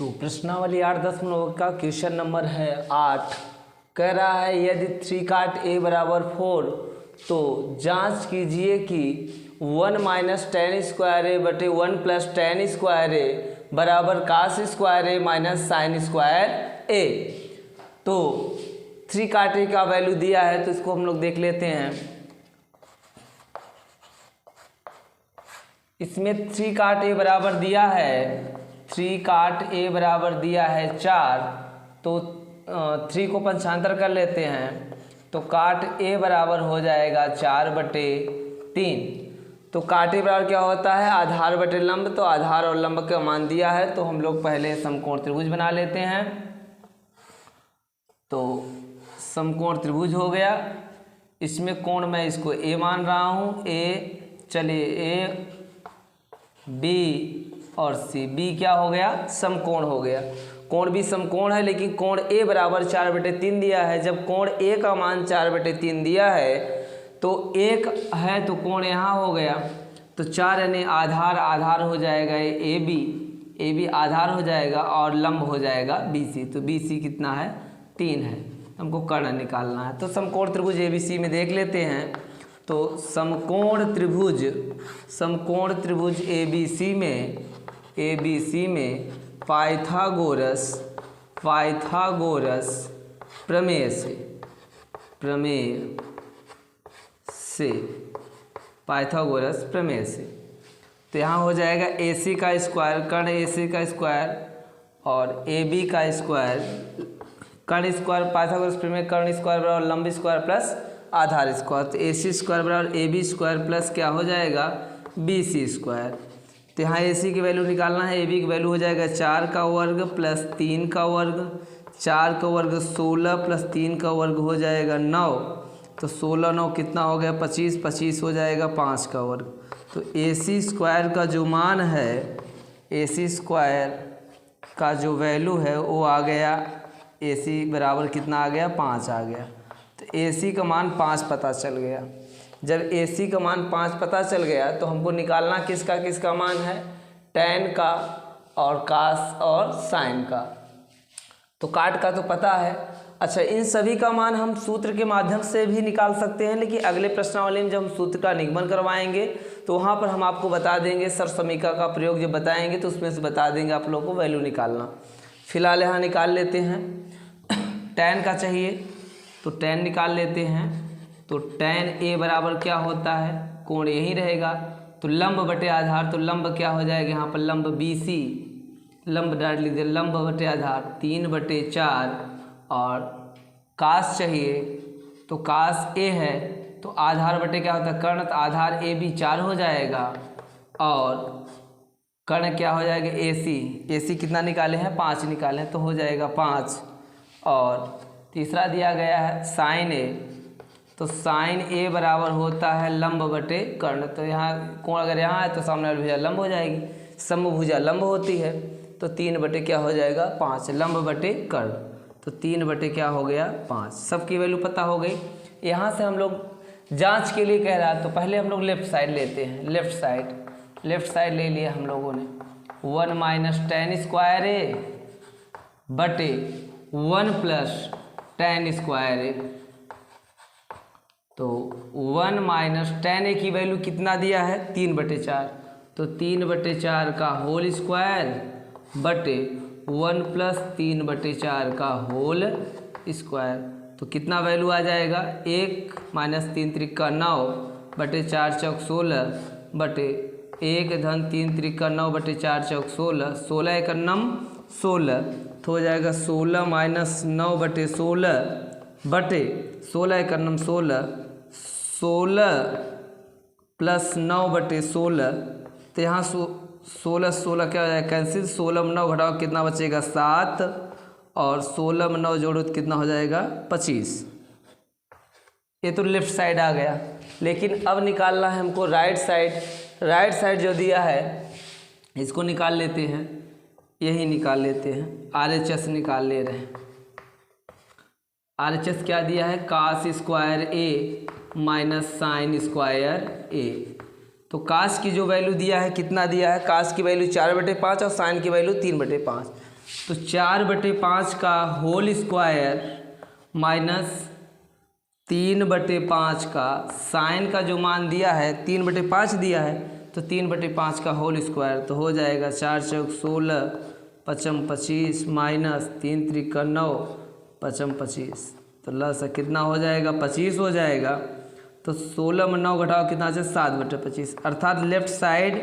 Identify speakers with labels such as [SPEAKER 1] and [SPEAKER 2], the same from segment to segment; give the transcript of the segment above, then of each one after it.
[SPEAKER 1] तो प्रश्नावली 8.9 का क्वेश्चन नंबर है 8। कह रहा है यदि 3 काट a बराबर 4 तो जांच कीजिए कि 1 माइनस टेन स्क्वायर ए बटे 1 प्लस टेन स्क्वायर ए बराबर कास स्क्वायर ए माइनस साइन स्क्वायर ए। तो 3 काट a का वैल्यू दिया है तो इसको हम लोग देख लेते हैं। इसमें 3 काट a बराबर दिया है 3 काट a बराबर दिया है 4, तो 3 को पंचांतर कर लेते हैं तो काट a बराबर हो जाएगा 4/3। तो काट a बराबर क्या होता है आधार बटे लंब, तो आधार और लंब का मान दिया है तो हम लोग पहले समकोण त्रिभुज बना लेते हैं। तो समकोण त्रिभुज हो गया, इसमें कोण मैं इसको a मान रहा हूँ, a चलिए a b और c, b क्या हो गया समकोण हो गया। कोण भी समकोण है लेकिन कोण a बराबर 4/3 दिया है। जब कोण a का मान 4/3 दिया है तो 1 है तो कोण यहाँ हो गया, तो 4 यानी आधार आधार हो जाएगा ए बी आधार हो जाएगा और लंब हो जाएगा BC। तो BC कितना है 3 है, हमको कर्ण निकालना है। तो समकोण त्रिभुज ABC में देख लेते हैं। तो समकोण त्रिभुज ABC में पाइथागोरस प्रमेय से तो यहाँ हो जाएगा AC का स्क्वायर कर्ण AC का स्क्वायर और AB का स्क्वायर कर्ण स्क्वायर पाइथागोरस प्रमेय कर्ण स्क्वायर बराबर लंब स्क्वायर प्लस आधार स्क्वायर। तो AC स्क्वायर बराबर AB स्क्वायर प्लस क्या हो जाएगा BC स्क्वायर। तो यहाँ AC की वैल्यू निकालना है, AB की वैल्यू हो जाएगा 4 का वर्ग प्लस 3 का वर्ग, 4 का वर्ग 16 प्लस 3 का वर्ग हो जाएगा 9। तो 16 9 कितना हो गया 25, 25 हो जाएगा 5 का वर्ग। तो AC स्क्वायर का जो मान है AC स्क्वायर का जो वैल्यू है वो आ गया AC बराबर कितना आ गया 5 आ गया। तो AC का मान 5 पता चल गया। जब AC का मान 5 पता चल गया तो हमको निकालना किसका मान है tan का और कास और साइन का। तो काट का तो पता है। अच्छा, इन सभी का मान हम सूत्र के माध्यम से भी निकाल सकते हैं, लेकिन अगले प्रश्नावली में जब हम सूत्र का निगमन करवाएंगे तो वहाँ पर हम आपको बता देंगे, सर्वसमीकरण का प्रयोग जब बताएंगे तो उसमें से बता देंगे आप लोगों को वैल्यू निकालना। फिलहाल यहाँ निकाल लेते हैं। tan का चाहिए तो tan निकाल लेते हैं। तो tan a बराबर क्या होता है कोण यही रहेगा, तो लंब बटे आधार, तो लंब क्या हो जाएगा यहाँ पर लंब BC, लंब डाल लीजिए लंब बटे आधार 3/4 और कास चाहिए तो कास a है तो आधार बटे क्या होता है कर्ण, तो आधार AB 4 हो जाएगा और कर्ण क्या हो जाएगा AC कितना निकाले हैं 5 निकाले हैं तो हो जाएगा 5। और तीसरा दिया गया है साइन A, तो साइन A बराबर होता है लंब बटे कर्ण। तो यहाँ कोण अगर यहाँ है तो सामने वाली भुजा लंब हो जाएगी, समभुजा लंब होती है तो 3 बटे क्या हो जाएगा 5 लंब बटे कर्ण। तो 3 बटे क्या हो गया 5। सबकी वैल्यू पता हो गई। यहाँ से हम लोग जांच के लिए कह रहा है तो पहले हम लोग लेफ्ट साइड लेते हैं। लेफ्ट साइड ले लिया हम लोगों ने 1 माइनस टेन स्क्वायर ए बटे 1 प्लस टेन स्क्वायर ए। तो 1 माइनस टेन ए की वैल्यू कितना दिया है 3/4, तो 3/4 का होल स्क्वायर बटे 1 प्लस 3/4 का होल स्क्वायर। तो कितना वैल्यू आ जाएगा 1 माइनस 3 त्रिका 9 बटे 4 चौक 16 बटे 1 धन 3 त्रिका 9 बटे 4 चौक 16, 16 एक नम 16 तो हो जाएगा 16 माइनस 9 बटे 16 बटे 16 एक नम 16 प्लस 9 बटे 16। तो यहाँ 16 क्या हो जाएगा कैंसिल, 16 में 9 घटाओ कितना बचेगा 7 और 16 में 9 जोड़ो तो कितना हो जाएगा 25। ये तो लेफ्ट साइड आ गया, लेकिन अब निकालना है हमको राइट साइड जो दिया है इसको निकाल लेते हैं, यही निकाल लेते हैं। RHS निकाल ले रहे हैं। RHS क्या दिया है cos square A minus sine square A। तो कास की जो वैल्यू दिया है कितना दिया है, कास की वैल्यू 4/5 और साइन की वैल्यू 3/5। तो 4/5 का होल स्क्वायर माइनस 3/5 का साइन का जो मान दिया है 3/5 दिया है, तो 3/5 का होल स्क्वायर, तो हो जाएगा 4 चौक 16, 5 25 माइनस 3 त्रिका 9, 5 25, तो लस कितना हो जाएगा 25 हो जाएगा। तो 16 में 9 घटाओ कितना है 7/25, अर्थात लेफ्ट साइड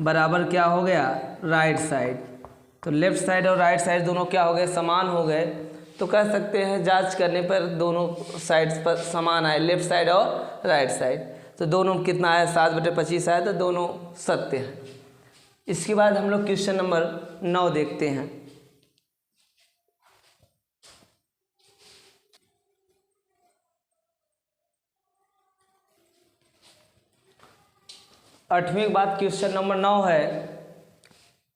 [SPEAKER 1] बराबर क्या हो गया राइट साइड। तो लेफ्ट साइड और राइट साइड दोनों क्या हो गए समान हो गए। तो कह सकते हैं जांच करने पर दोनों साइड्स पर समान आए, लेफ्ट साइड और राइट साइड, तो दोनों कितना है 7/25 आया, तो दोनों सत्य हैं। इसके बाद हम लोग क्वेश्चन नंबर 9 देखते हैं। आठवीं बात क्वेश्चन नंबर 9 है,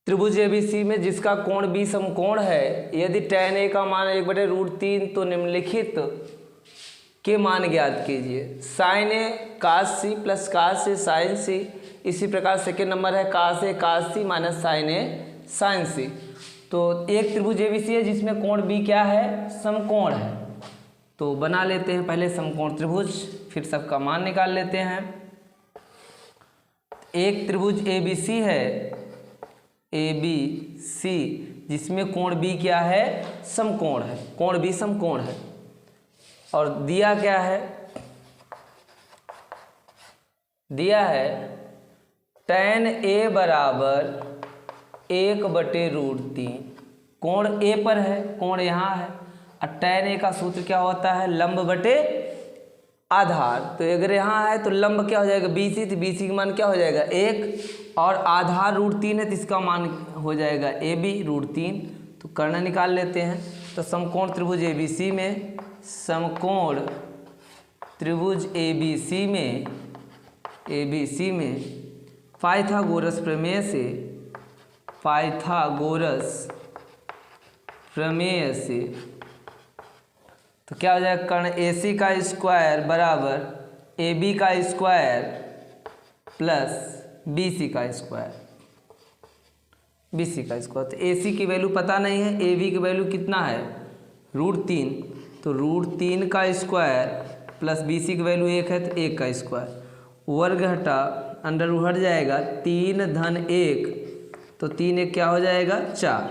[SPEAKER 1] त्रिभुज एबीसी में जिसका कोण बी समकोण है, यदि tan a का मान 1/√3 तो निम्नलिखित के मान ज्ञात कीजिए। sin a cos c plus cos a sin c। इसी प्रकार सेकेंड नंबर है cos a cos c minus sin a sin c। तो एक त्रिभुज एबीसी है जिसमें कोण बी क्या है समकोण है, तो बना लेते हैं पहले समकोण त्रिभुज, फिर सबका मान निकाल लेते हैं। एक त्रिभुज एबीसी है ABC जिसमें कोण बी क्या है समकोण है, कोण बी समकोण है, और दिया क्या है दिया है tan a बराबर 1/√3। कोण A पर है, कोण यहाँ है, और tan a का सूत्र क्या होता है लंब बटे आधार। तो अगर यहाँ है तो लंब क्या हो जाएगा BC, तो BC का मान क्या हो जाएगा 1, और आधार √3 है तो इसका मान हो जाएगा AB √3। तो कर्ण निकाल लेते हैं। तो समकोण त्रिभुज ABC में समकोण त्रिभुज ABC में पाइथागोरस प्रमेय से तो क्या हो जाएगा कर्ण AC का स्क्वायर बराबर AB का स्क्वायर प्लस BC का स्क्वायर। तो AC की वैल्यू पता नहीं है, AB की वैल्यू कितना है √3, तो √3 का स्क्वायर प्लस BC की वैल्यू 1 है तो 1 का स्क्वायर, वर्ग हटा अंडर हट जाएगा 3 धन 1, तो 3 1 क्या हो जाएगा 4।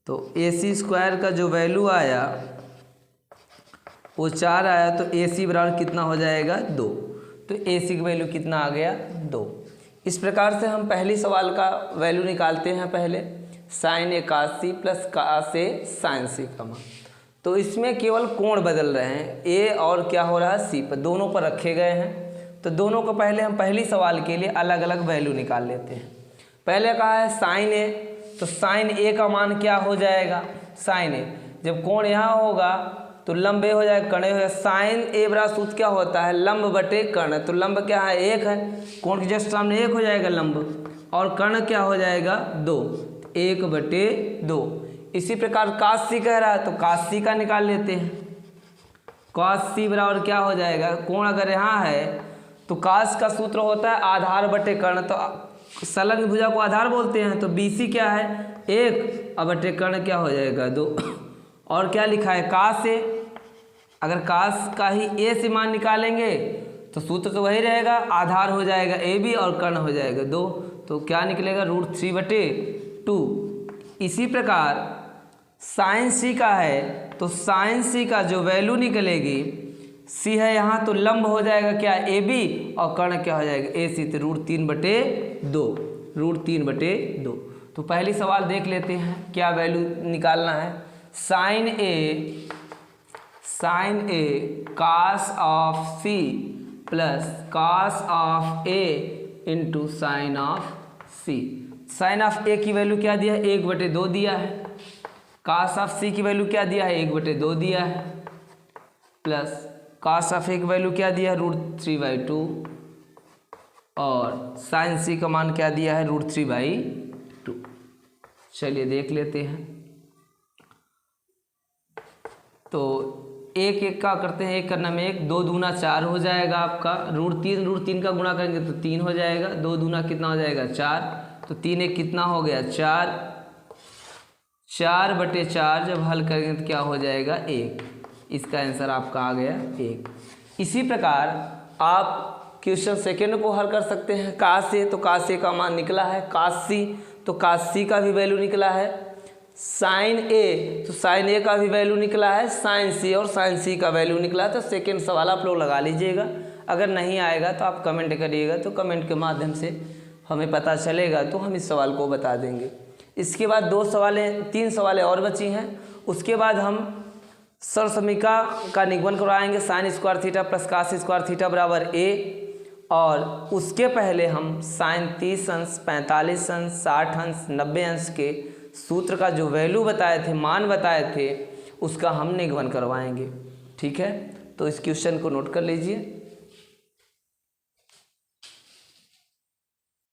[SPEAKER 1] तो AC स्क्वायर का जो वैल्यू आया वो 4 आया, तो AC बराबर कितना हो जाएगा 2। तो AC की वैल्यू कितना आ गया 2। इस प्रकार से हम पहली सवाल का वैल्यू निकालते हैं। पहले sin a cos c plus cos a sin c का मान, तो इसमें केवल कोण बदल रहे हैं, A और क्या हो रहा है C पर, दोनों पर रखे गए हैं। तो दोनों को पहले हम पहली सवाल के लिए अलग अलग वैल्यू निकाल लेते हैं। पहले कहा है sin a, तो sin a का मान क्या हो जाएगा sin a, जब कोण यहाँ होगा तो लंब ए हो जाएगा कर्ण ए हो जाएगा। साइन ए बराबर सूत्र क्या होता है लंब बटे कर्ण, तो लंब क्या है 1 है, कोण के जस्ट सामने 1 हो जाएगा लंब, और कर्ण क्या हो जाएगा 2, 1/2। इसी प्रकार cos c कह रहा है तो cos c का निकाल लेते हैं। cos c बराबर क्या हो जाएगा, कोण अगर यहाँ है तो cos का सूत्र होता है आधार बटे कर्ण, तो संलग्न भुजा को आधार बोलते हैं, तो BC क्या है 1 और बटे कर्ण क्या हो जाएगा 2। और क्या लिखा है cos a, अगर cos का ही a से मान निकालेंगे तो सूत्र तो वही रहेगा, आधार हो जाएगा AB और कर्ण हो जाएगा 2, तो क्या निकलेगा √3/2। इसी प्रकार sin c का है तो sin c का जो वैल्यू निकलेगी C है यहाँ तो लंब हो जाएगा क्या AB और कर्ण क्या हो जाएगा AC, तो √3/2। तो पहली सवाल देख लेते हैं क्या वैल्यू निकालना है। sin a cos of C plus cos of A into sine of C। Sine of A की वैल्यू क्या दिया है 1/2 दिया है, cos ऑफ C की वैल्यू क्या दिया है 1/2 दिया है, प्लस cos ऑफ A की वैल्यू क्या दिया है √3/2, और साइन C का मान क्या दिया है √3/2। चलिए देख लेते हैं। तो 1 1 का करते हैं, 1 करना में 1, 2 दूना 4 हो जाएगा आपका, √3 का गुणा करेंगे तो 3 हो जाएगा, 2 दूना कितना हो जाएगा 4, तो 3 1 कितना हो गया 4, 4/4 जब हल करेंगे तो क्या हो जाएगा 1। इसका आंसर आपका आ गया 1। इसी प्रकार आप क्वेश्चन सेकेंड को हल कर सकते हैं। cos A, तो cos A का मान निकला है। cos C, तो cos C का भी वैल्यू निकला है। sin A, तो sin A का भी वैल्यू निकला है। sin C और sin C का वैल्यू निकला है। तो सेकेंड सवाल आप लोग लगा लीजिएगा। अगर नहीं आएगा तो आप कमेंट करिएगा, तो कमेंट के माध्यम से हमें पता चलेगा तो हम इस सवाल को बता देंगे। इसके बाद 3 सवालें और बची हैं। उसके बाद हम सरल समीकरण का निगमन करवाएंगे। sin square theta plus cos square theta बराबर A, और उसके पहले हम sin 30 अंश 45 अंश 60 अंश 90 अंश के सूत्र का जो वैल्यू बताए थे, मान बताए थे, उसका हम निगमन करवाएंगे। ठीक है, तो इस क्वेश्चन को नोट कर लीजिए।